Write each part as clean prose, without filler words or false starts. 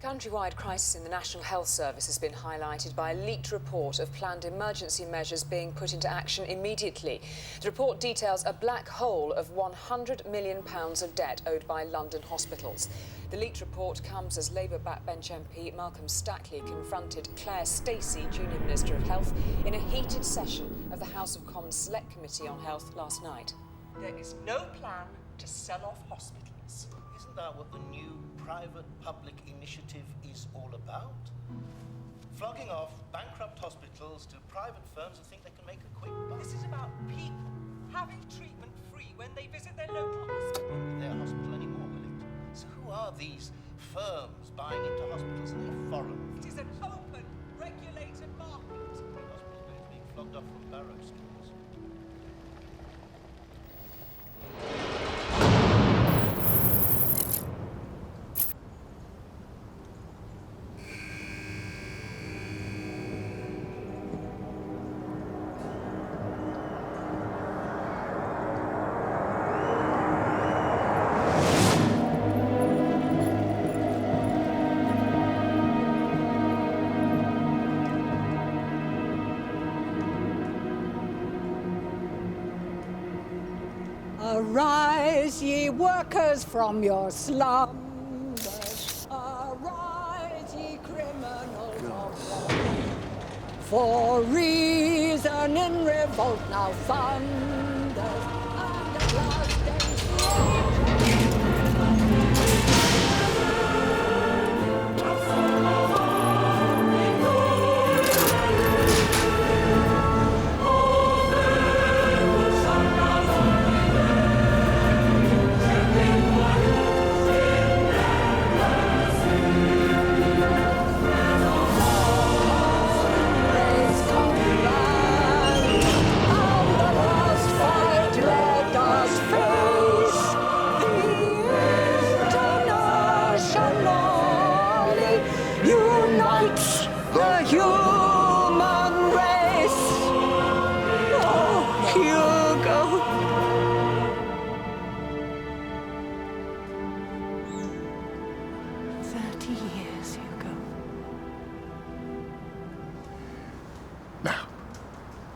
Countrywide crisis in the National Health Service has been highlighted by a leaked report of planned emergency measures being put into action immediately. The report details a black hole of £100 million of debt owed by London hospitals. The leaked report comes as Labour backbench MP Malcolm Stackley confronted Claire Stacey, Junior Minister of Health, in a heated session of the House of Commons Select Committee on Health last night. There is no plan to sell off hospitals. Isn't that what the new private-public initiative is all about? Flogging off bankrupt hospitals to private firms who think they can make a quick buck. This is about people having treatment free when they visit their local hospital. Won't be their hospital anymore, will it? So who are these firms buying into hospitals? Are they foreign? It is an open, regulated market. Hospital beds being flogged off from barrow stores. Arise, ye workers, from your slumbers. Arise, ye criminals of war. For reason in revolt now thunders, and at last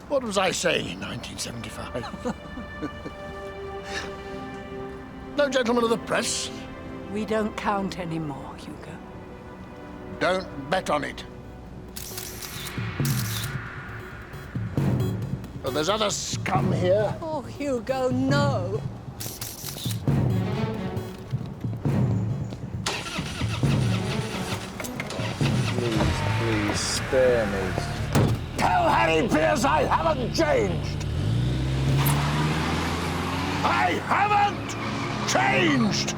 What was I saying in 1975? No gentleman of the press? we don't count anymore, Hugo. Don't bet on it. But there's other scum here. Oh, Hugo, no. Please, spare me. Tell Harry Pierce I haven't changed. I haven't changed.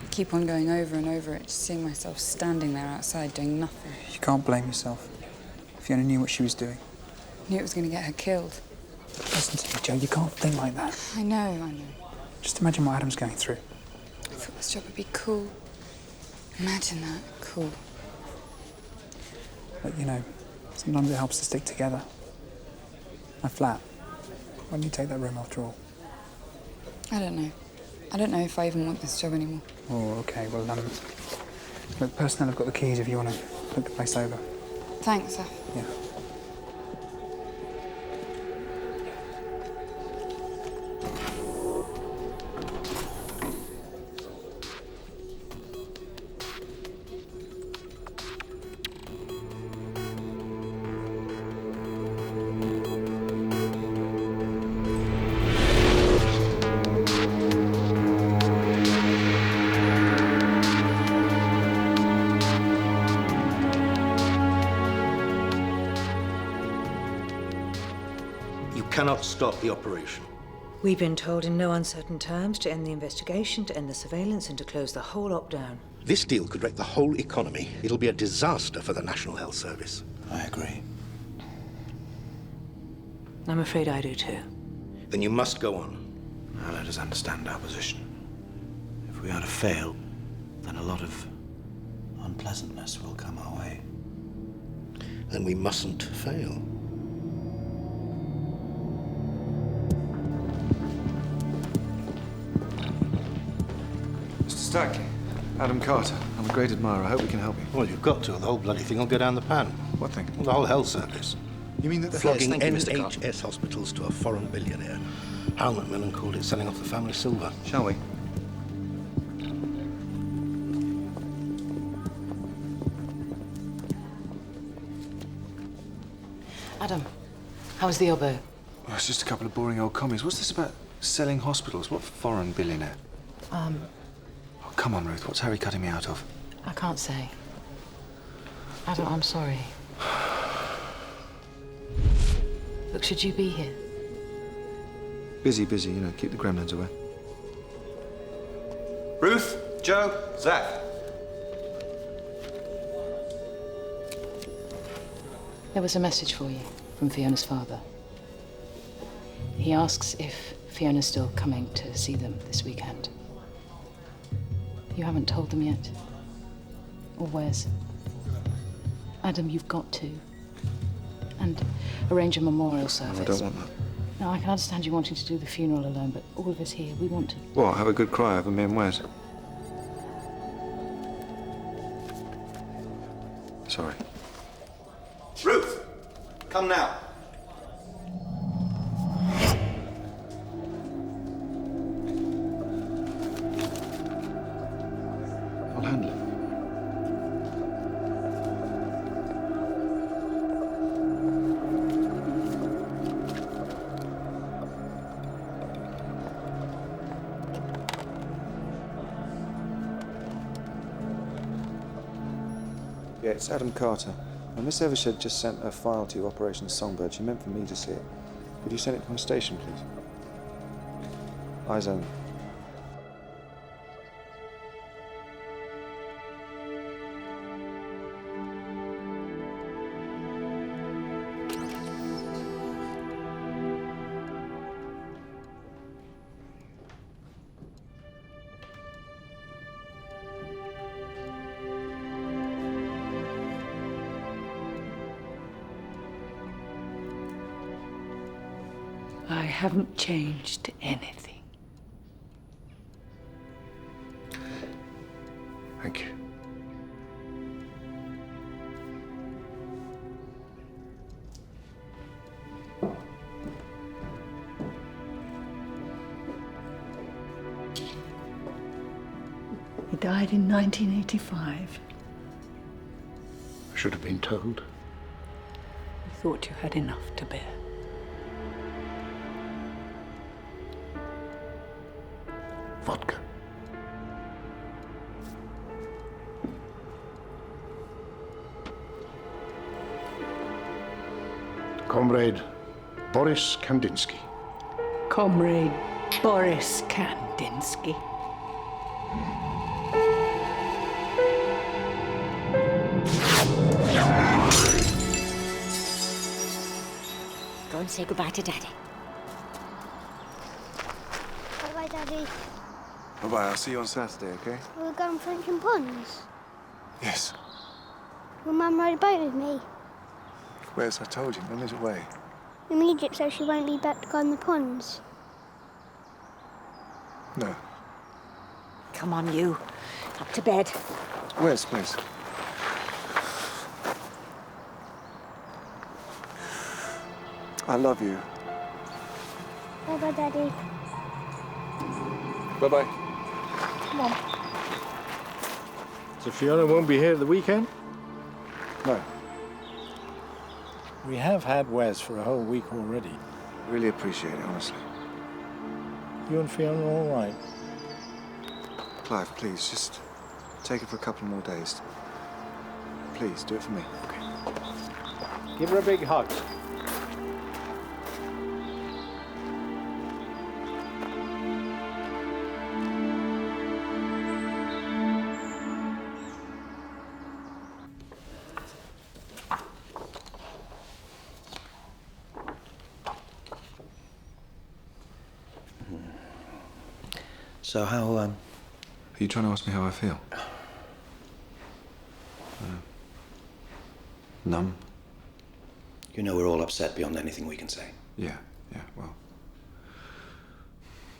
Keep on going over and over it, just seeing myself standing there outside doing nothing. You can't blame yourself. Fiona knew what she was doing. Knew it was going to get her killed. Listen to me, Joe, you can't think like that. I know. Just imagine what Adam's going through. I thought this job would be cool. Imagine that, cool. But, you know, sometimes it helps to stick together. My flat. Why don't you take that room after all? I don't know. I don't know if I even want this job anymore. Oh, OK. Well, look, personnel have got the keys if you want to look the place over. Thanks, Yeah. You cannot stop the operation. We've been told in no uncertain terms to end the investigation, to end the surveillance, and to close the whole lot down. This deal could wreck the whole economy. It'll be a disaster for the National Health Service. I agree. I'm afraid I do too. Then you must go on. Now let us understand our position. If we are to fail, then a lot of unpleasantness will come our way. Then we mustn't fail. Mr. Stackley, Adam Carter. I'm a great admirer. I hope we can help you. Well, you've got to, or the whole bloody thing will go down the pan. What thing? Well, the whole health service. You mean that the flogging Thank you, Mr. Carter. NHS hospitals to a foreign billionaire? Hal Macmillan called it selling off the family silver. Shall we? Adam, how was the oboe? Oh, it's just a couple of boring old commies. What's this about selling hospitals? What foreign billionaire? Oh, come on, Ruth. What's Harry cutting me out of? I can't say. Adam, I'm sorry. Look, should you be here? Busy, you know, keep the gremlins away. Ruth, Joe, Zach. There was a message for you from Fiona's father. He asks if Fiona's still coming to see them this weekend. You haven't told them yet? Or Wes? Adam, you've got to. And arrange a memorial service. No, I don't want that. No, I can understand you wanting to do the funeral alone, but all of us here, we want to... What, have a good cry over me and Wes? Sorry. Ruth, come now. I'll handle it. Yeah, it's Adam Carter. And Miss Evershed just sent a file to you, Operation Songbird. She meant for me to see it. Could you send it to my station, please? Eyes only. I haven't changed anything. Thank you. He died in 1985. I should have been told. I thought you had enough to bear. Vodka. Comrade Boris Kandinsky. Comrade Boris Kandinsky. Go and say goodbye to Daddy. Bye-bye, Daddy. Bye-bye. I'll see you on Saturday, okay? We're going Franklin Ponds. Yes. Will Mum ride a boat with me? Where's I told you, Mum is away. Immediate, so she won't be back to go on the ponds. No. Come on, you. Up to bed. Where's, please? I love you. Bye-bye, Daddy. Bye-bye. Come on. So Fiona won't be here at the weekend? No. We have had Wes for a whole week already. Really appreciate it, honestly. You and Fiona are all right? Clive, please, just take it for a couple more days. Please, do it for me. Okay. Give her a big hug. So how, Are you trying to ask me how I feel? Numb? You know we're all upset beyond anything we can say. Yeah, well.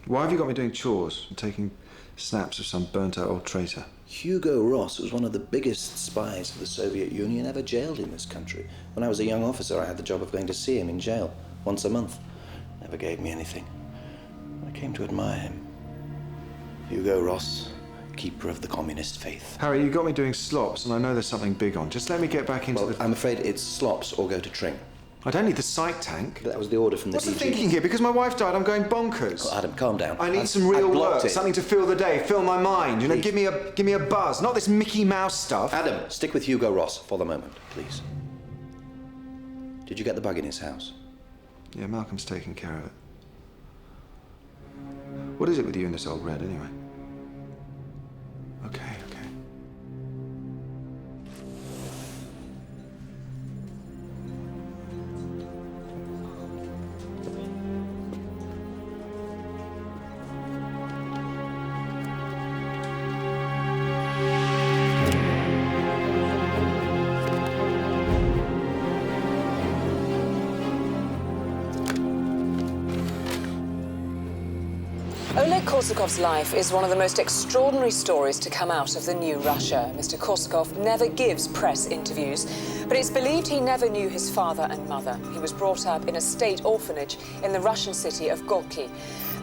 Why have you got me doing chores and taking snaps of some burnt-out old traitor? Hugo Ross was one of the biggest spies of the Soviet Union ever jailed in this country. When I was a young officer, I had the job of going to see him in jail once a month. Never gave me anything. I came to admire him. Hugo Ross, keeper of the communist faith. Harry, you got me doing slops, and I know there's something big on. Just let me get back into the... I'm afraid it's slops or go to Tring. I don't need the psych tank. That was the order from the What's DG. the thinking here? Because my wife died, I'm going bonkers. Oh, Adam, calm down. I need some real work, something to fill the day, fill my mind. You know, give me a buzz, not this Mickey Mouse stuff. Adam, stick with Hugo Ross for the moment, please. Did you get the bug in his house? Yeah, Malcolm's taking care of it. What is it with you and this old red, anyway? Okay. Oleg Korsakov's life is one of the most extraordinary stories to come out of the new Russia. Mr. Korsakov never gives press interviews, but it's believed he never knew his father and mother. He was brought up in a state orphanage in the Russian city of Gorky.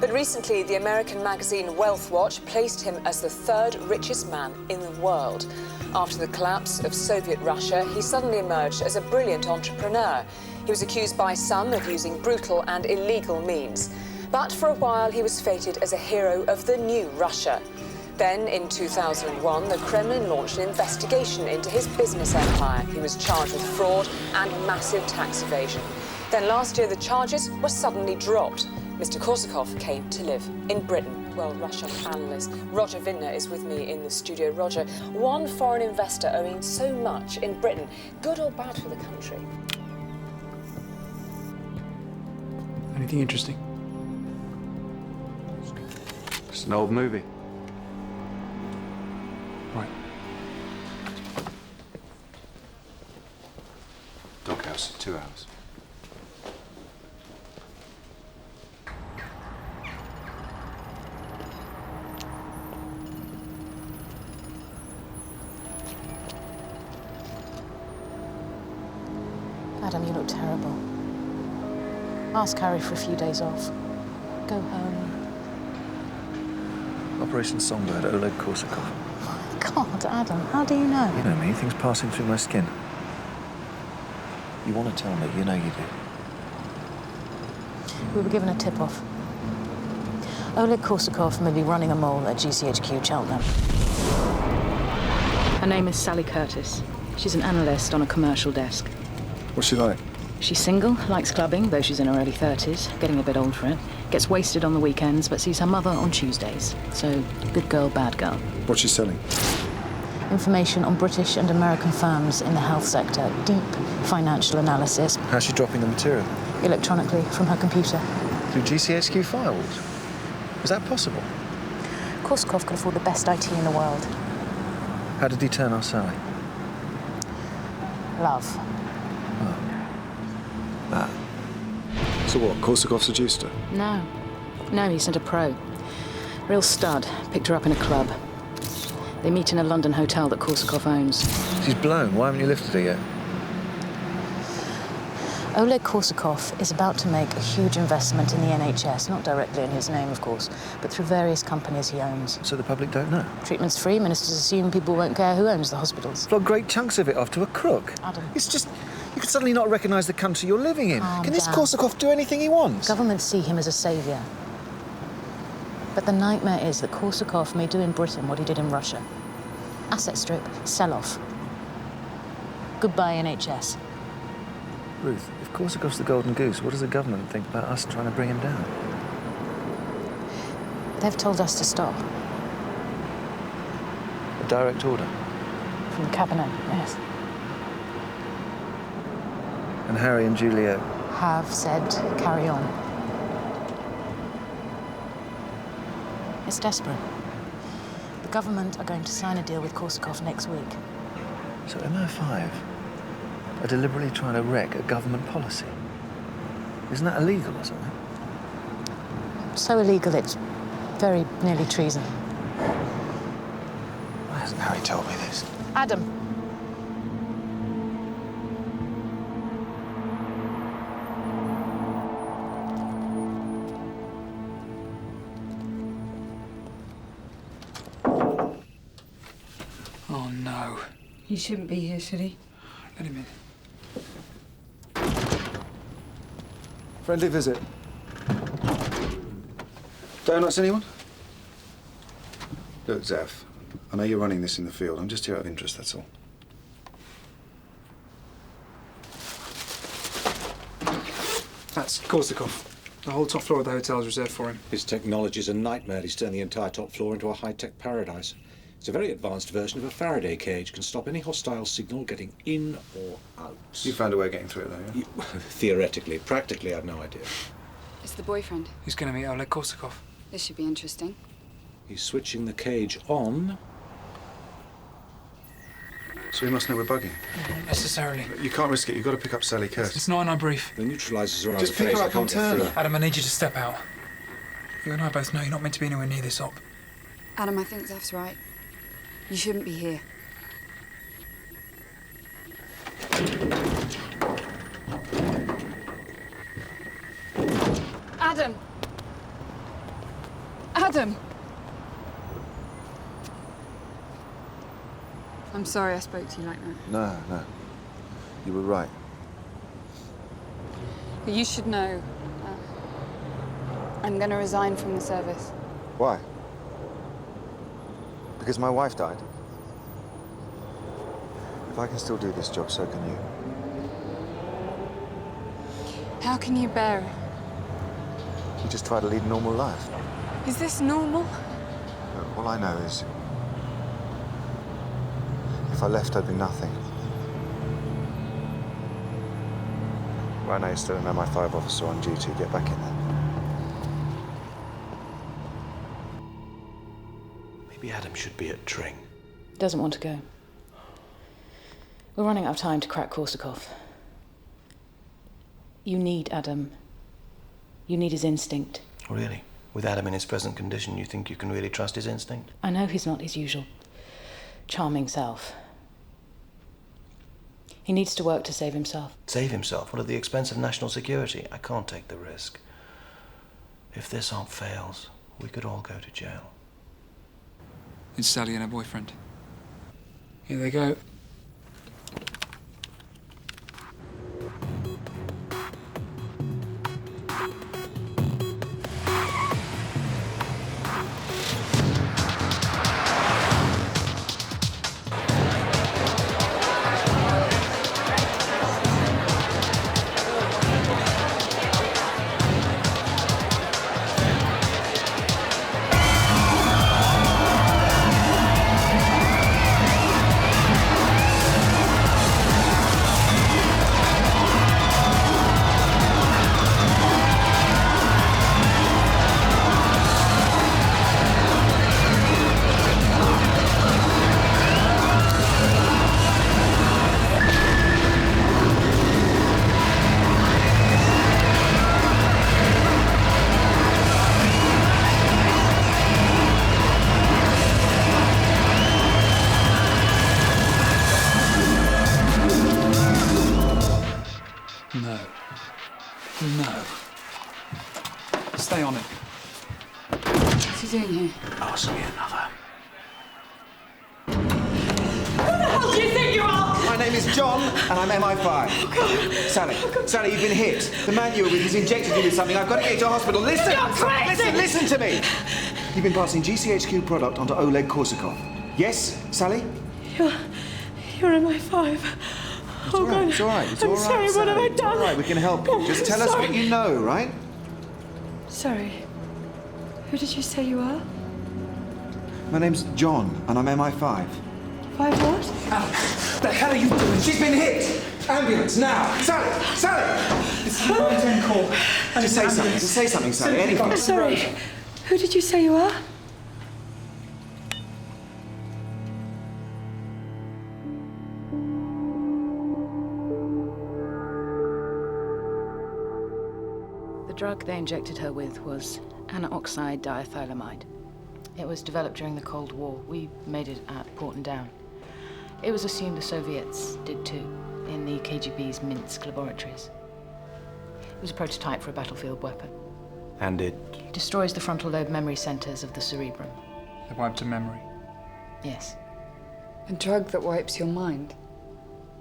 But recently, the American magazine Wealth Watch placed him as the third richest man in the world. After the collapse of Soviet Russia, he suddenly emerged as a brilliant entrepreneur. He was accused by some of using brutal and illegal means. But for a while, he was feted as a hero of the new Russia. Then, in 2001, the Kremlin launched an investigation into his business empire. He was charged with fraud and massive tax evasion. Then last year, the charges were suddenly dropped. Mr. Korsakov came to live in Britain. Well, Russia analyst Roger Vintner is with me in the studio. Roger, one foreign investor owning so much in Britain, good or bad for the country? Anything interesting? It's an old movie. Right. Doghouse, 2 hours. Adam, you look terrible. Ask Harry for a few days off. Go home. Operation Songbird, Oleg Korsakov. God, Adam, how do you know? You know me, things passing through my skin. You want to tell me, you know you do. We were given a tip-off. Oleg Korsakov may be running a mole at GCHQ Cheltenham. Her name is Sally Curtis. She's an analyst on a commercial desk. What's she like? She's single, likes clubbing, though she's in her early 30s, getting a bit old for it. Gets wasted on the weekends, but sees her mother on Tuesdays. So, good girl, bad girl. What's she selling? Information on British and American firms in the health sector. Deep financial analysis. How's she dropping the material? Electronically, from her computer. Through GCHQ firewalls? Is that possible? Korsakov could afford the best IT in the world. How did he turn our Sally? Love. That. So what, Korsakov seduced her? No, he sent a pro. Real stud. Picked her up in a club. They meet in a London hotel that Korsakov owns. She's blown. Why haven't you lifted her yet? Oleg Korsakov is about to make a huge investment in the NHS, not directly in his name, of course, but through various companies he owns. So the public don't know? Treatment's free. Ministers assume people won't care who owns the hospitals. Flog great chunks of it off to a crook. Adam. It's just... You can suddenly not recognise the country you're living in. Calm Can this down. Korsakov do anything he wants? Governments see him as a saviour. But the nightmare is that Korsakov may do in Britain what he did in Russia. Asset strip, sell off. Goodbye NHS. Ruth, if Korsakov's the golden goose, what does the government think about us trying to bring him down? They've told us to stop. A direct order? From the cabinet, yes. And Harry and Juliet? Have said carry on. It's desperate. The government are going to sign a deal with Korsakov next week. So MO5 are deliberately trying to wreck a government policy? Isn't that illegal or something? So illegal it's very nearly treason. Why hasn't Harry told me this? Adam. Oh, no. He shouldn't be here, should he? Let him in. Friendly visit. Donuts, anyone? Look, Zeph, I know you're running this in the field. I'm just here out of interest, that's all. That's Korsakov. The whole top floor of the hotel is reserved for him. His technology's a nightmare. He's turned the entire top floor into a high-tech paradise. It's a very advanced version of a Faraday cage. Can stop any hostile signal getting in or out. You found a way of getting through it, though, yeah? Theoretically. Practically, I've no idea. It's the boyfriend. He's going to meet Oleg Korsakov. This should be interesting. He's switching the cage on. So he must know we're bugging. Not necessarily. You can't risk it. You've got to pick up Sally Curtis. It's not in our brief. The neutralizers are Just pick her up and turn her. Adam, I need you to step out. You and I both know you're not meant to be anywhere near this op. Adam, I think Zeph's right. You shouldn't be here. Adam! Adam! I'm sorry I spoke to you like that. No, no. You were right. But you should know. I'm going to resign from the service. Why? Because my wife died? If I can still do this job, so can you. How can you bear it? You just try to lead a normal life. Is this normal? Look, all I know is if I left, I'd be nothing. Right now, you're still an MI5 officer on duty. Get back in there. Maybe Adam should be at Tring. Doesn't want to go. We're running out of time to crack Korsakov. You need Adam. You need his instinct. Really? With Adam in his present condition, you think you can really trust his instinct? I know he's not his usual charming self. He needs to work to save himself. Save himself? What, at the expense of national security? I can't take the risk. If this op fails, we could all go to jail. It's Sally and her boyfriend. Here they go. No. No. Stay on it. What's he doing here? Ask me another. Who the hell do you think you are? My name is John, and I'm MI5. Oh, God. Sally, Sally, you've been hit. The man you were with has injected you with something. I've got to get you to hospital. Listen! You're crazy! Listen to me! You've been passing GCHQ product onto Oleg Korsakov. Yes, Sally? You're MI5. It's all right, it's all right, it's all right. I'm sorry, Sally. what have I It's all done? right, we can help you. Just tell us what you know, right? Sorry. Who did you say you are? My name's John, and I'm MI5. Five what? What the hell are you doing? She's been hit! Ambulance, now! Sally! Sally! This is a 910 call. Just say something, Sally, anything. Sorry. Who did you say you are? drug they injected her with was N-oxide diethylamide. It was developed during the Cold War. We made it at Porton Down. It was assumed the Soviets did too, in the KGB's Minsk laboratories. It was a prototype for a battlefield weapon. And it... It destroys the frontal lobe memory centers of the cerebrum. They wiped a memory. Yes. A drug that wipes your mind.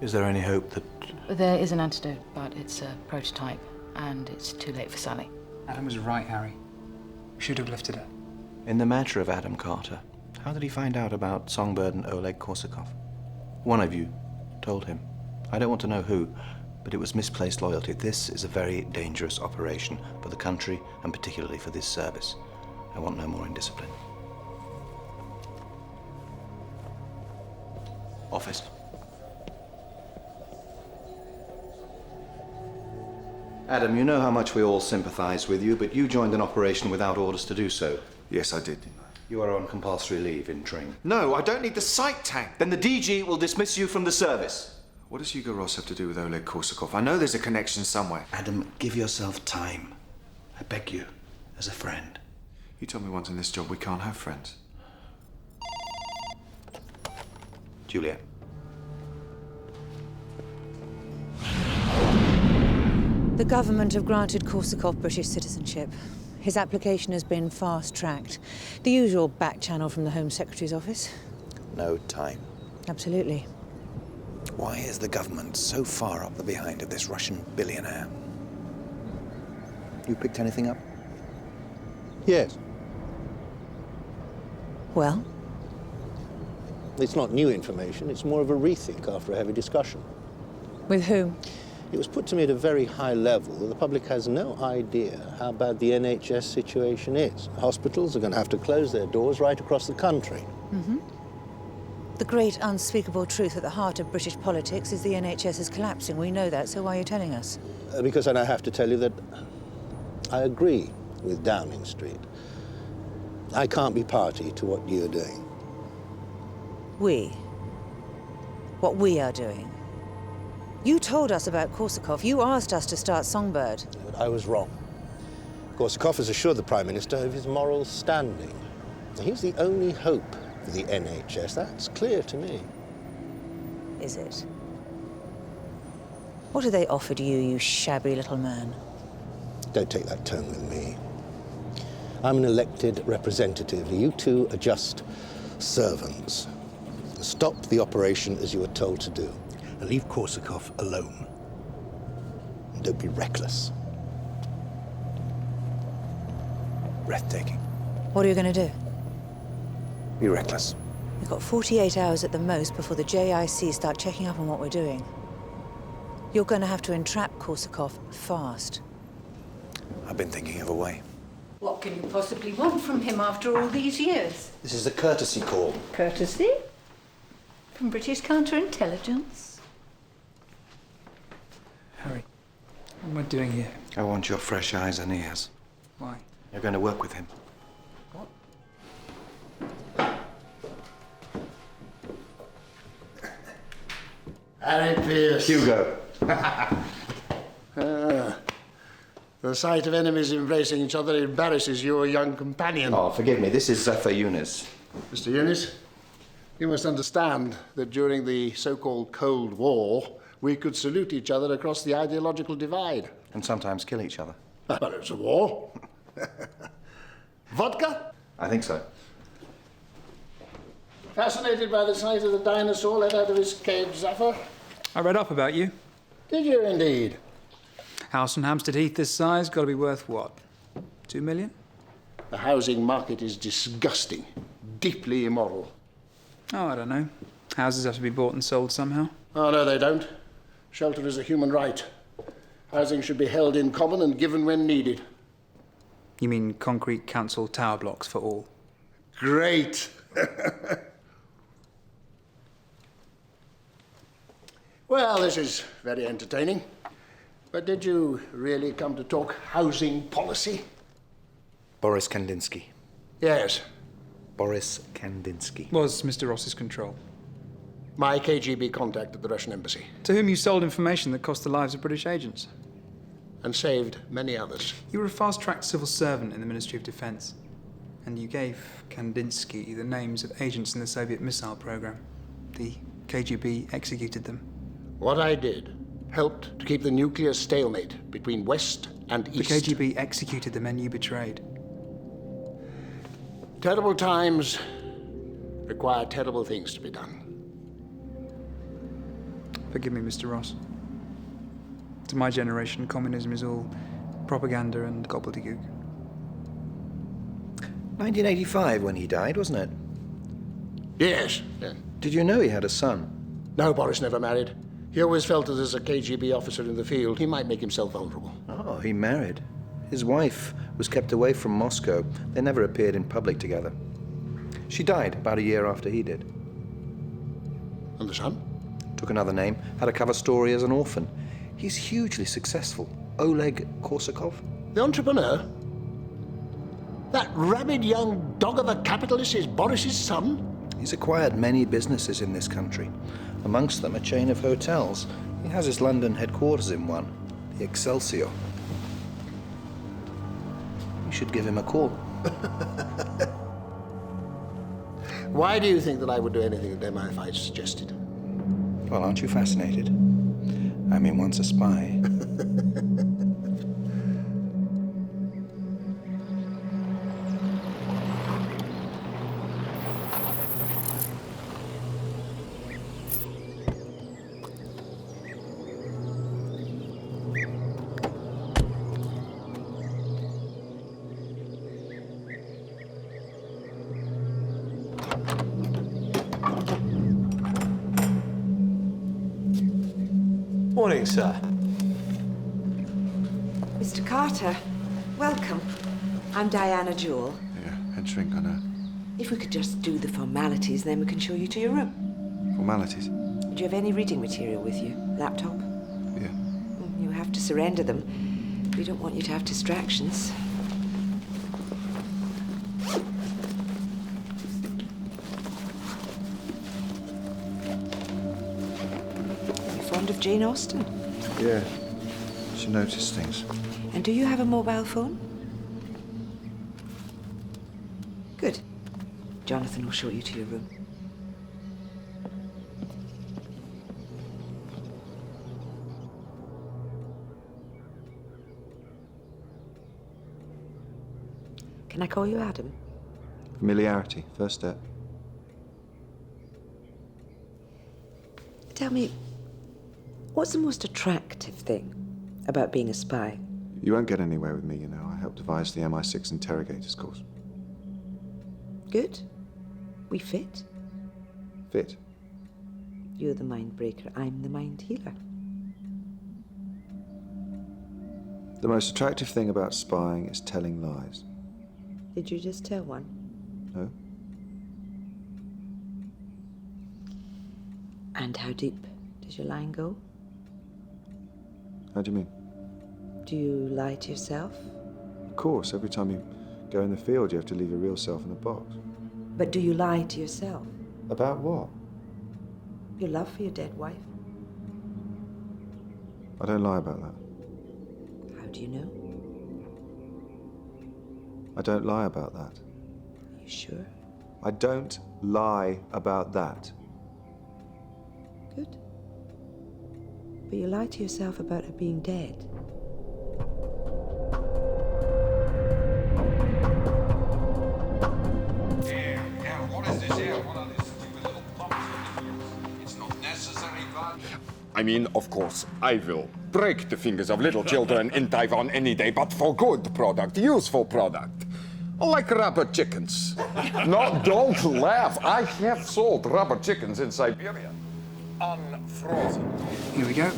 Is there any hope that... There is an antidote, but it's a prototype, and it's too late for Sally. Adam was right, Harry. We should have lifted her. In the matter of Adam Carter, how did he find out about Songbird and Oleg Korsakov? One of you told him. I don't want to know who, but it was misplaced loyalty. This is a very dangerous operation for the country and particularly for this service. I want no more indiscipline. Office. Adam, you know how much we all sympathize with you, but you joined an operation without orders to do so. Yes, I did. You are on compulsory leave in Tring. No, I don't need the sight tank. Then the DG will dismiss you from the service. What does Hugo Ross have to do with Oleg Korsakov? I know there's a connection somewhere. Adam, give yourself time. I beg you, as a friend. You told me once in this job we can't have friends. Juliet. The government have granted Korsakov British citizenship. His application has been fast-tracked. The usual back channel from the Home Secretary's office. No time. Absolutely. Why is the government so far up the behind of this Russian billionaire? You picked anything up? Yes. Well? It's not new information, it's more of a rethink after a heavy discussion. With whom? It was put to me at a very high level that the public has no idea how bad the NHS situation is. Hospitals are going to have to close their doors right across the country. Mm-hmm. The great unspeakable truth at the heart of British politics is the NHS is collapsing. We know that, so why are you telling us? Because I have to tell you that I agree with Downing Street. I can't be party to what you're doing. We? What we are doing? You told us about Korsakov. You asked us to start Songbird. But I was wrong. Korsakov has assured the Prime Minister of his moral standing. He's the only hope for the NHS. That's clear to me. Is it? What have they offered you, you shabby little man? Don't take that tone with me. I'm an elected representative. You two are just servants. Stop the operation as you were told to do. And leave Korsakov alone. And don't be reckless. Breathtaking. What are you going to do? Be reckless. We've got 48 hours at the most before the JIC start checking up on what we're doing. You're going to have to entrap Korsakov fast. I've been thinking of a way. What can you possibly want from him after all these years? This is a courtesy call. Courtesy? From British counterintelligence? Harry, what am I doing here? I want your fresh eyes and ears. Why? You're going to work with him. Harry Pierce. Hugo. The sight of enemies embracing each other embarrasses your young companion. Oh, forgive me. This is for Eunice. Mr. Eunice, you must understand that during the so-called Cold War, we could salute each other across the ideological divide. And sometimes kill each other. But it's a war. Vodka? I think so. Fascinated by the sight of the dinosaur let out of his cage, Zafar? I read up about you. Did you indeed? House on Hampstead Heath this size, got to be worth what? 2 million? The housing market is disgusting, deeply immoral. Oh, I don't know. Houses have to be bought and sold somehow. Oh, no, they don't. Shelter is a human right. Housing should be held in common and given when needed. You mean concrete council tower blocks for all? Great. Well, this is very entertaining. But did you really come to talk housing policy? Boris Kandinsky. Yes. Boris Kandinsky. Was Mr. Ross's control. My KGB contact at the Russian embassy. To whom you sold information that cost the lives of British agents. and saved many others. You were a fast-tracked civil servant in the Ministry of Defense, and you gave Kandinsky the names of agents in the Soviet missile program. The KGB executed them. What I did helped to keep the nuclear stalemate between West and East. The KGB executed the men you betrayed. Terrible times require terrible things to be done. Forgive me, Mr. Ross. To my generation, communism is all propaganda and gobbledygook. 1985 when he died, wasn't it? Yes. Yeah. Did you know he had a son? No, Boris never married. He always felt that as a KGB officer in the field, he might make himself vulnerable. Oh, he married. His wife was kept away from Moscow. They never appeared in public together. She died about a year after he did. And the son? Took another name, had a cover story as an orphan. He's hugely successful. Oleg Korsakov. The entrepreneur? That rabid young dog of a capitalist is Boris's son? He's acquired many businesses in this country, amongst them a chain of hotels. He has his London headquarters in one, the Excelsior. You should give him a call. Why do you think that I would do anything that MI5 suggested? Well, aren't you fascinated? I mean, once a spy. Morning, sir. Mr. Carter, welcome. I'm Diana Jewell. Yeah, head shrink, I know. If we could just do the formalities, then we can show you to your room. Formalities? Do you have any reading material with you? Laptop? Yeah. You have to surrender them. We don't want you to have distractions. Fond of Jane Austen? Yeah. She noticed things. And do you have a mobile phone? Good. Jonathan will show you to your room. Can I call you Adam? Familiarity, first step. Tell me, what's the most attractive thing about being a spy? You won't get anywhere with me, you know. I helped devise the MI6 interrogators course. Good. We fit. Fit. You're the mind breaker, I'm the mind healer. The most attractive thing about spying is telling lies. Did you just tell one? No? And how deep does your lying go? How do you mean? Do you lie to yourself? Of course, every time you go in the field, you have to leave your real self in a box. But do you lie to yourself? About what? Your love for your dead wife? I don't lie about that. How do you know? I don't lie about that. Are you sure? I don't lie about that. Good. But you lie to yourself about her being dead. What is this here? What are these stupid little pumps? It's not necessary, but... I mean, of course, I will break the fingers of little children in Taiwan any day, but for good product, useful product. Like rubber chickens. No, don't laugh. I have sold rubber chickens in Siberia. Unfrozen. Here we go.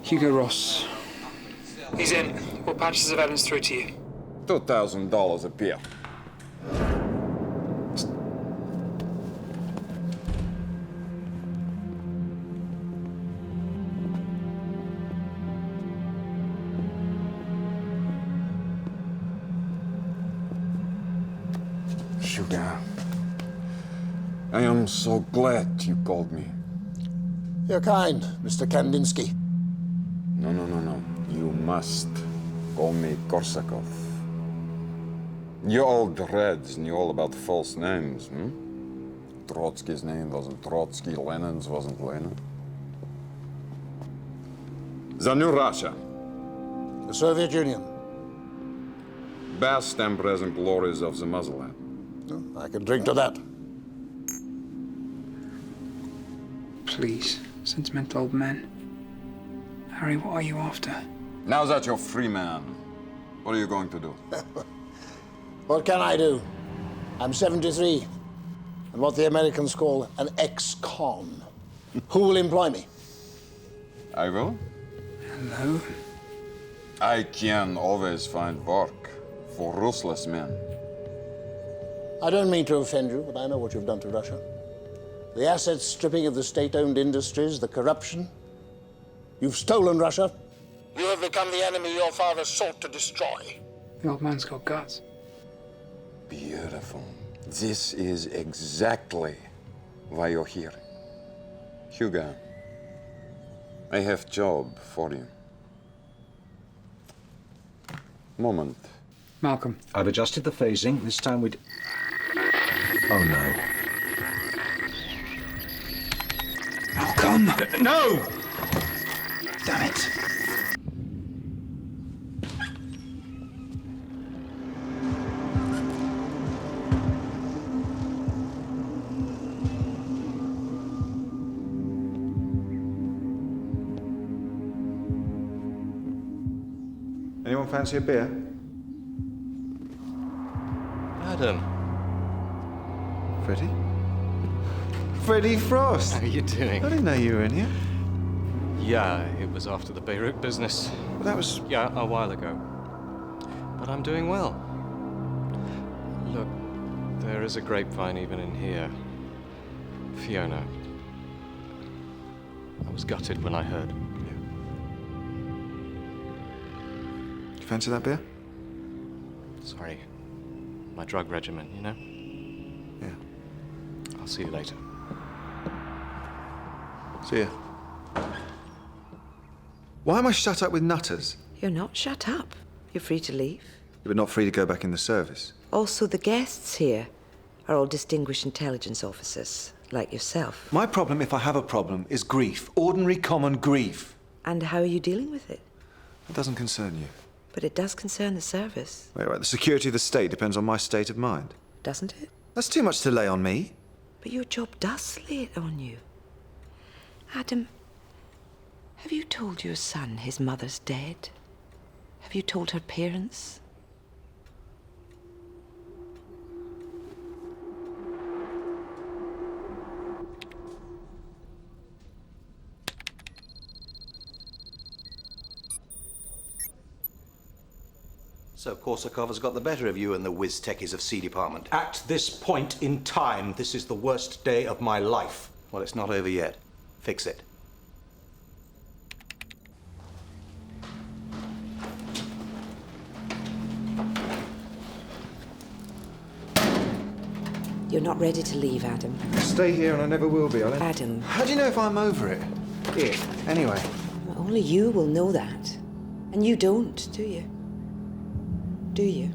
Hugo Ross. He's in. All patches of evidence through to you. $2,000 a pair. Sugar, I am so glad you called me. You're kind, Mr. Kandinsky. No. You must call me Korsakov. You old Reds knew all about false names, hmm? Trotsky's name wasn't Trotsky, Lenin's wasn't Lenin. The new Russia. The Soviet Union. Best and present glories of the motherland. I can drink to that. Please, sentimental old men. Harry, what are you after? Now that you're free man, what are you going to do? What can I do? I'm 73. I'm what the Americans call an ex-con. Who will employ me? I will. Hello? I can always find work for ruthless men. I don't mean to offend you, but I know what you've done to Russia. The asset stripping of the state-owned industries, the corruption. You've stolen Russia. You have become the enemy your father sought to destroy. The old man's got guts. Beautiful. This is exactly why you're here. Hugo, I have job for you. Moment. Malcolm. I've adjusted the phasing. This time we'd... Oh, no. Malcolm! No! Damn it. Anyone fancy a beer? Adam. Freddie? Freddie Frost! How are you doing? I didn't know you were in here. Yeah, it was after the Beirut business. Well, that was... Yeah, a while ago. But I'm doing well. Look, there is a grapevine even in here. Fiona. I was gutted when I heard. You fancy that beer? Sorry. My drug regimen, you know? Yeah. I'll see you later. See ya. Why am I shut up with nutters? You're not shut up. You're free to leave. But not free to go back in the service. Also, the guests here are all distinguished intelligence officers, like yourself. My problem, if I have a problem, is grief. Ordinary, common grief. And how are you dealing with it? It doesn't concern you. But it does concern the service. Wait, right. The security of the state depends on my state of mind. Doesn't it? That's too much to lay on me. But your job does lay it on you. Adam, have you told your son his mother's dead? Have you told her parents? So Korsakov has got the better of you and the whiz techies of C Department. At this point in time, this is the worst day of my life. Well, it's not over yet. Fix it. You're not ready to leave, Adam. Stay here and I never will be, Adam. How do you know if I'm over it? If, anyway. Well, only you will know that. And you don't, do you? Do you?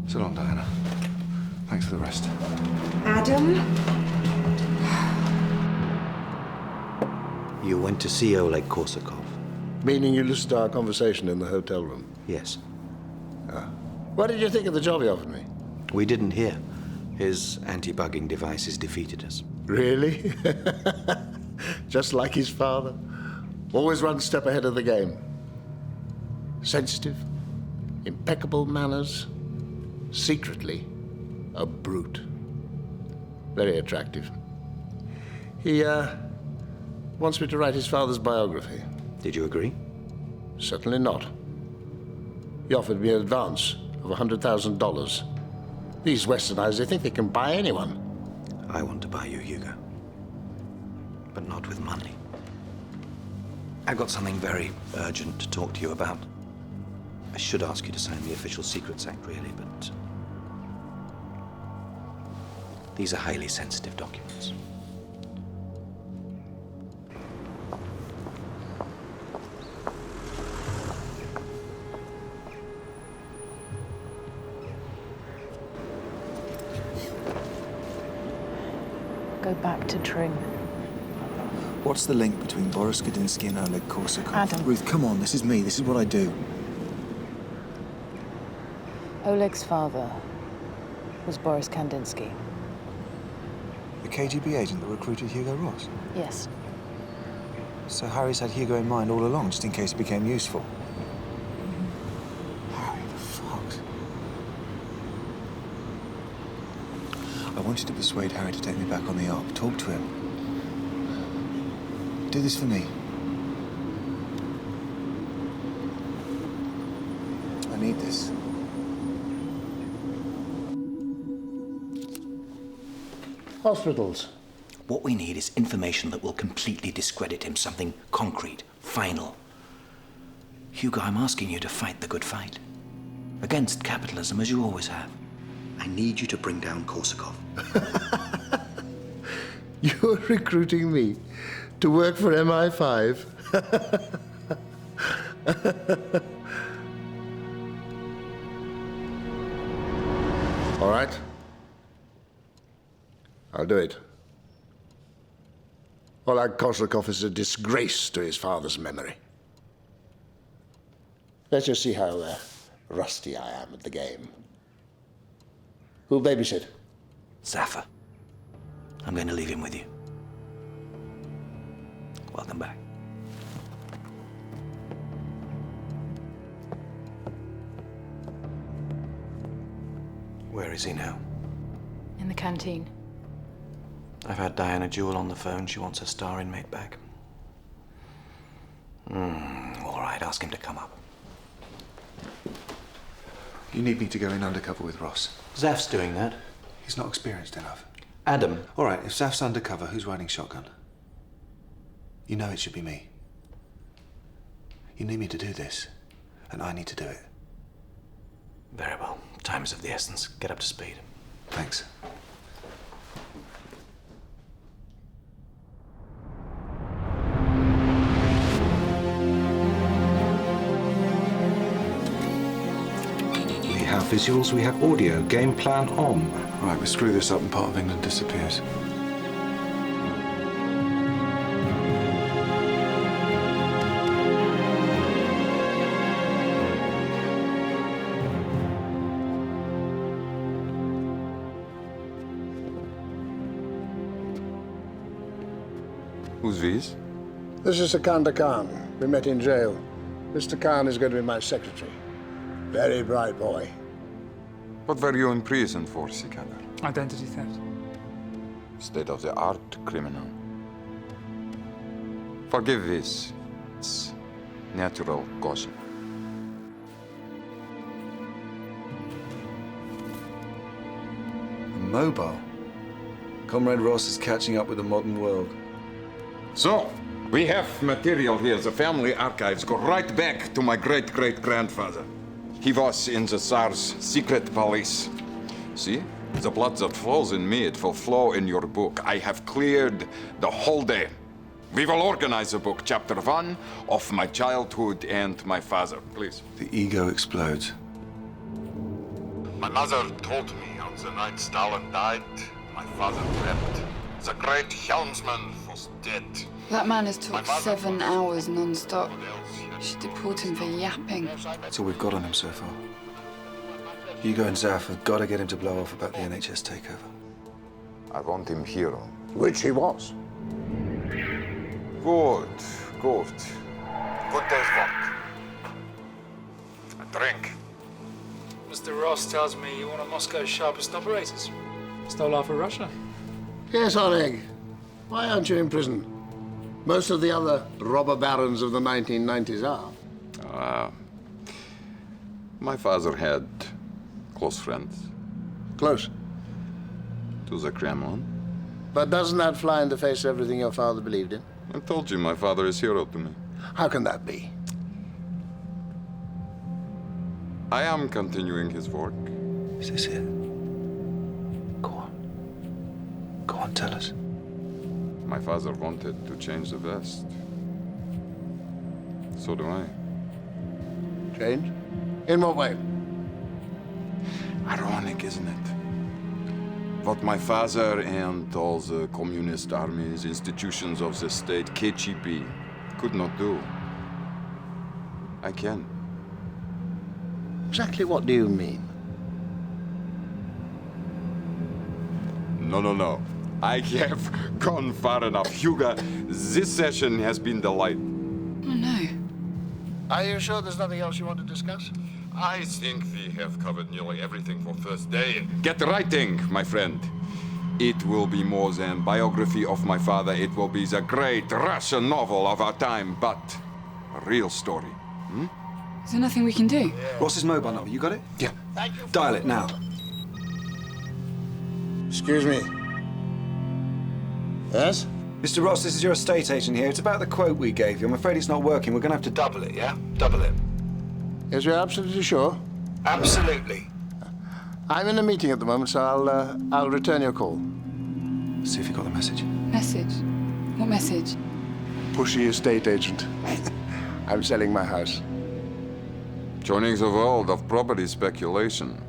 So long, Diana. Thanks for the rest. Adam? You went to see Oleg Korsakov. Meaning you listened to our conversation in the hotel room? Yes. Ah. What did you think of the job he offered me? We didn't hear. His anti-bugging devices defeated us. Really? Just like his father. Always one step ahead of the game. Sensitive, impeccable manners, secretly a brute. Very attractive. He wants me to write his father's biography. Did you agree? Certainly not. He offered me an advance of $100,000. These Westernizers, they think they can buy anyone. I want to buy you, Hugo. But not with money. I've got something very urgent to talk to you about. I should ask you to sign the Official Secrets Act, really, but... these are highly sensitive documents. Go back to Tring. What's the link between Boris Kandinsky and Oleg Korsakov? Adam. Ruth, come on, this is me. This is what I do. Oleg's father was Boris Kandinsky. The KGB agent that recruited Hugo Ross? Yes. So Harry's had Hugo in mind all along, just in case he became useful. Harry, the fox. I wanted to persuade Harry to take me back on the Ark. Talk to him. Do this for me. I need this. Hospitals. What we need is information that will completely discredit him, something concrete, final. Hugo, I'm asking you to fight the good fight. Against capitalism, as you always have. I need you to bring down Korsakov. You're recruiting me to work for MI5? All right. I'll do it. Oleg Korsakov is a disgrace to his father's memory. Let's just see how rusty I am at the game. Who'll babysit? Zaffa. I'm going to leave him with you. Welcome back. Where is he now? In the canteen. I've had Diana Jewell on the phone. She wants her star inmate back. All right, ask him to come up. You need me to go in undercover with Ross. Zaf's doing that. He's not experienced enough. Adam. All right, if Zaf's undercover, who's riding shotgun? You know it should be me. You need me to do this, and I need to do it. Very well. Time is of the essence. Get up to speed. Thanks. We have visuals, we have audio. Game plan on. Right, we screw this up and part of England disappears. Who's this? This is Sikander Khan. We met in jail. Mr. Khan is going to be my secretary. Very bright boy. What were you in prison for, Sikander? Identity theft. State-of-the-art criminal. Forgive this. It's natural caution. Mobile. Comrade Ross is catching up with the modern world. So, we have material here. The family archives go right back to my great-great-grandfather. He was in the Tsar's secret police. See? The blood that flows in me, it will flow in your book. I have cleared the whole day. We will organize a book, chapter 1 of my childhood and my father. Please. The ego explodes. My mother told me on the night Stalin died, my father wept. The great helmsman was dead. That man has talked 7 hours non-stop. Should deport him for yapping. That's all we've got on him so far. Hugo and Zaf have got to get him to blow off about the NHS takeover. I want him hero. Which he was. Good, good. Good day's work. A drink. Mr. Ross tells me you're one of Moscow's sharpest operators. Stole half of Russia. Yes, Oleg. Why aren't you in prison? Most of the other robber barons of the 1990s are. My father had close friends. Close. To the Kremlin. But doesn't that fly in the face of everything your father believed in? I told you my father is hero to me. How can that be? I am continuing his work. Is this it? Go on. Go on, tell us. My father wanted to change the West. So do I. Change? In what way? Ironic, isn't it? What my father and all the communist armies, institutions of the state, KGB, could not do, I can. Exactly what do you mean? No. I have gone far enough. Hugo, this session has been delightful. Oh, no. Are you sure there's nothing else you want to discuss? I think we have covered nearly everything for first day. Get writing, my friend. It will be more than biography of my father. It will be the great Russian novel of our time, but a real story. Is there nothing we can do? Ross's mobile number, you got it? Yeah. Dial it now. Excuse me. Yes? Mr. Ross, this is your estate agent here. It's about the quote we gave you. I'm afraid it's not working. We're going to have to double it, yeah? Double it. Yes, you're absolutely sure? Absolutely. I'm in a meeting at the moment, so I'll return your call. See if you got the message. Message? What message? Pushy estate agent. I'm selling my house. Joining the world of property speculation.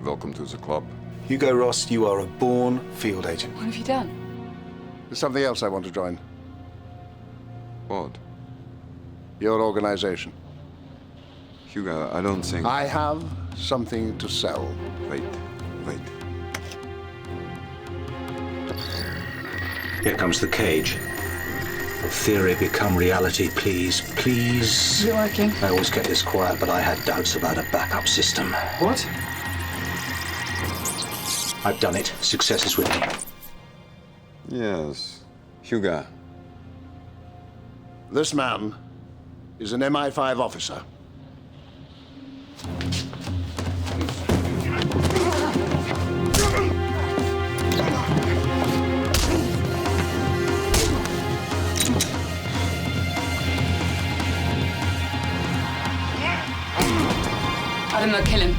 Welcome to the club. Hugo Ross, you are a born field agent. What have you done? There's something else I want to join. What? Your organization. Hugo, I don't think... I have something to sell. Wait. Here comes the cage. Theory become reality, please. Is it working? I always kept this quiet, but I had doubts about a backup system. What? I've done it. Success is with me. Yes. Hugo. This man is an MI5 officer. Adam, they'll kill him.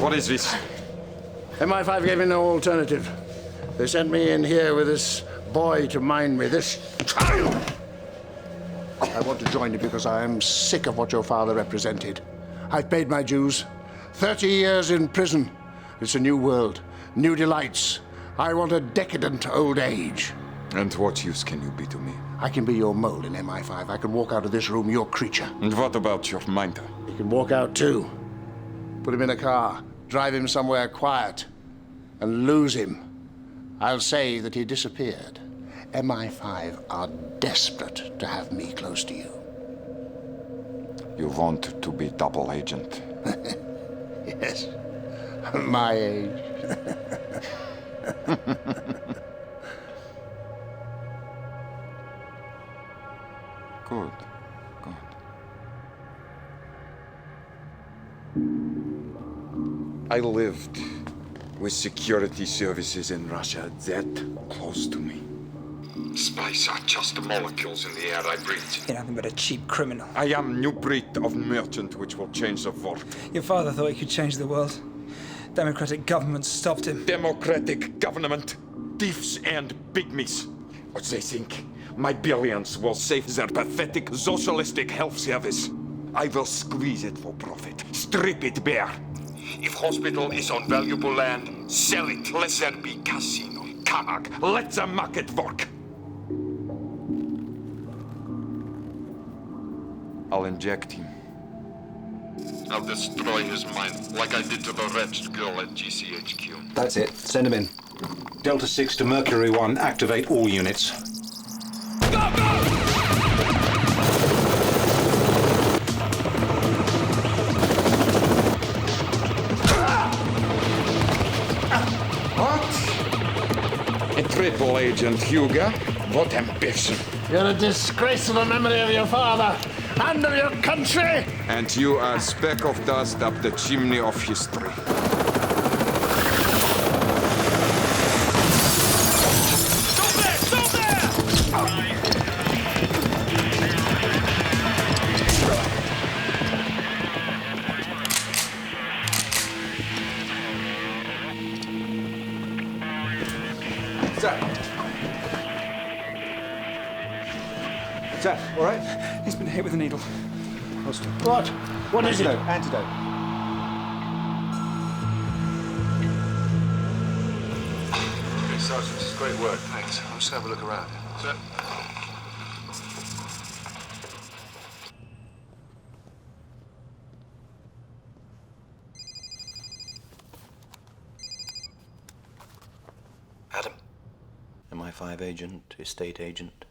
What is this? MI5 gave me no alternative. They sent me in here with this boy to mind me, this child. I want to join you because I am sick of what your father represented. I've paid my dues. 30 years in prison. It's a new world, new delights. I want a decadent old age. And what use can you be to me? I can be your mole in MI5. I can walk out of this room your creature. And what about your minder? He can walk out too. Put him in a car, drive him somewhere quiet, and lose him. I'll say that he disappeared. MI5 are desperate to have me close to you. You want to be double agent? Yes, my age. Good. I lived with security services in Russia that close to me. Spies are just molecules in the air I breathe. You're nothing but a cheap criminal. I am new breed of merchant which will change the world. Your father thought he could change the world. Democratic government stopped him. Democratic government, thieves and pygmies. What they think? My billions will save their pathetic socialistic health service. I will squeeze it for profit, strip it bare. If hospital is on valuable land, sell it. Let there be casino, Karag. Let the market work. I'll inject him. I'll destroy his mind, like I did to the wretched girl at GCHQ. That's it. Send him in. Delta 6 to Mercury 1. Activate all units. A triple agent, Hugo. What ambition. You're a disgrace to the memory of your father and of your country. And you are a speck of dust up the chimney of history. Sir, all right? He's been hit with a needle. What? What is it? Antidote. Sergeant. It's great work. Thanks. I'll just have a look around. Sir? Adam. MI5 agent, estate agent.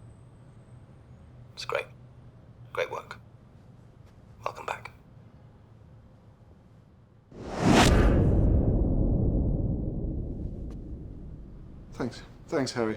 It's great. Great work. Welcome back. Thanks. Thanks, Harry.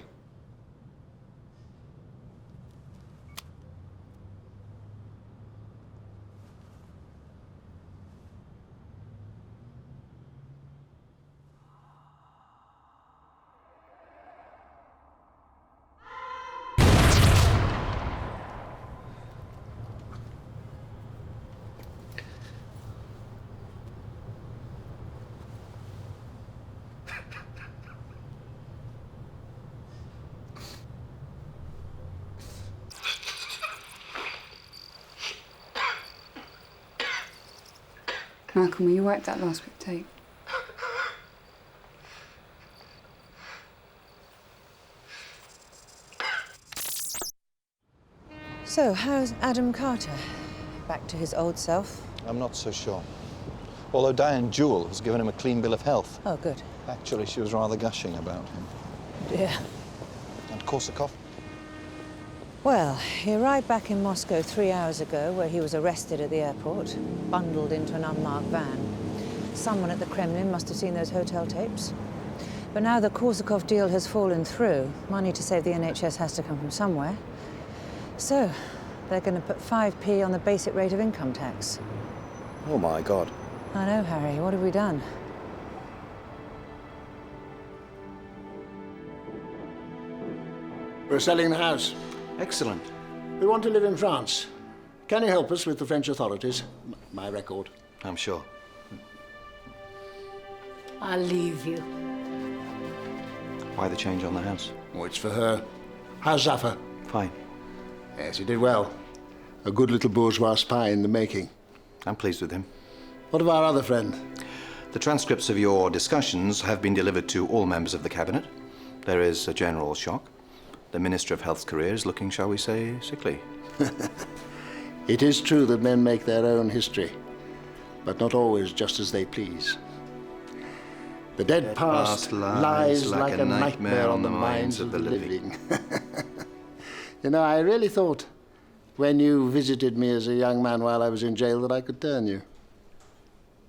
Malcolm, will you wipe that last bit of tape? So, how's Adam Carter? Back to his old self? I'm not so sure. Although Diane Jewell has given him a clean bill of health. Oh, good. Actually, she was rather gushing about him. Yeah. And Korsakov? Well, he arrived back in Moscow 3 hours ago, where he was arrested at the airport, bundled into an unmarked van. Someone at the Kremlin must have seen those hotel tapes. But now the Korsakov deal has fallen through. Money to save the NHS has to come from somewhere. So, they're going to put 5p on the basic rate of income tax. Oh, my God. I know, Harry. What have we done? We're selling the house. Excellent. We want to live in France. Can you help us with the French authorities? My record. I'm sure. I'll leave you. Why the change on the house? Oh, it's for her. How's Zafar? Fine. Yes, he did well. A good little bourgeois spy in the making. I'm pleased with him. What of our other friend? The transcripts of your discussions have been delivered to all members of the cabinet. There is a general shock. The Minister of Health's career is looking, shall we say, sickly. It is true that men make their own history, but not always just as they please. The dead past lies like a nightmare on the minds of the living. You know, I really thought when you visited me as a young man while I was in jail that I could turn you.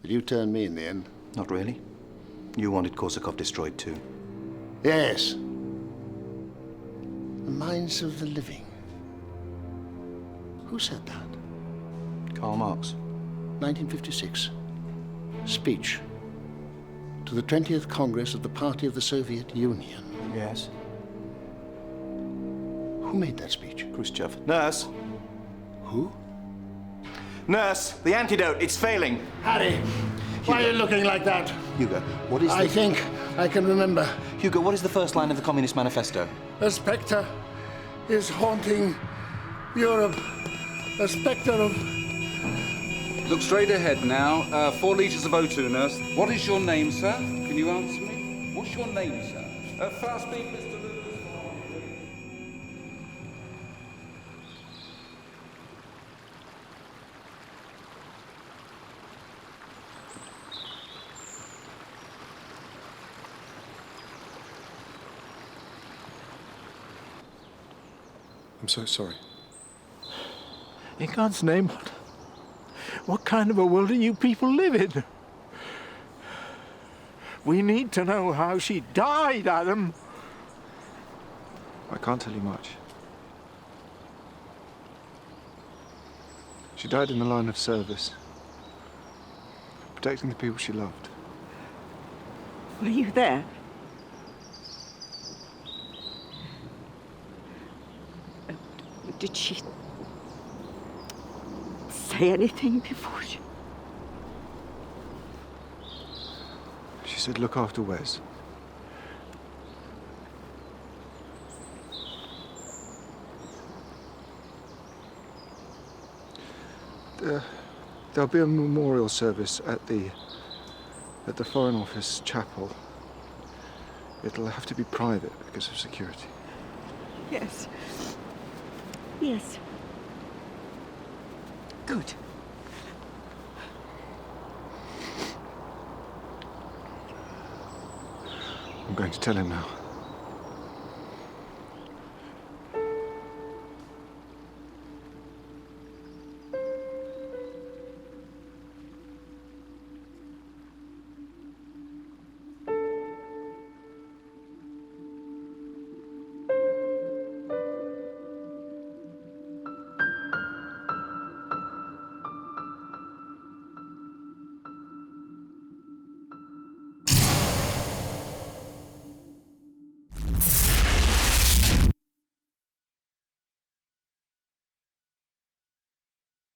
But you turned me in the end. Not really. You wanted Korsakov destroyed too. Yes. The minds of the living. Who said that? Karl Marx. 1956. Speech to the 20th Congress of the Party of the Soviet Union. Yes. Who made that speech? Khrushchev. Nurse. Who? Nurse, the antidote, it's failing. Harry, why are you looking like that? Hugo, what is I think I can remember. Hugo, what is the first line of the Communist Manifesto? A spectre is haunting Europe. A spectre of... Look straight ahead now. 4 litres of O2, nurse. What is your name, sir? Can you answer me? What's your name, sir? Fast beat, Mr. Lewis. I'm so sorry. In God's name, what kind of a world do you people live in? We need to know how she died, Adam. I can't tell you much. She died in the line of service, protecting the people she loved. Were you there? Did she say anything before she... She said, look after Wes. There'll be a memorial service at the Foreign Office chapel. It'll have to be private because of security. Yes. Yes. Good. I'm going to tell him now.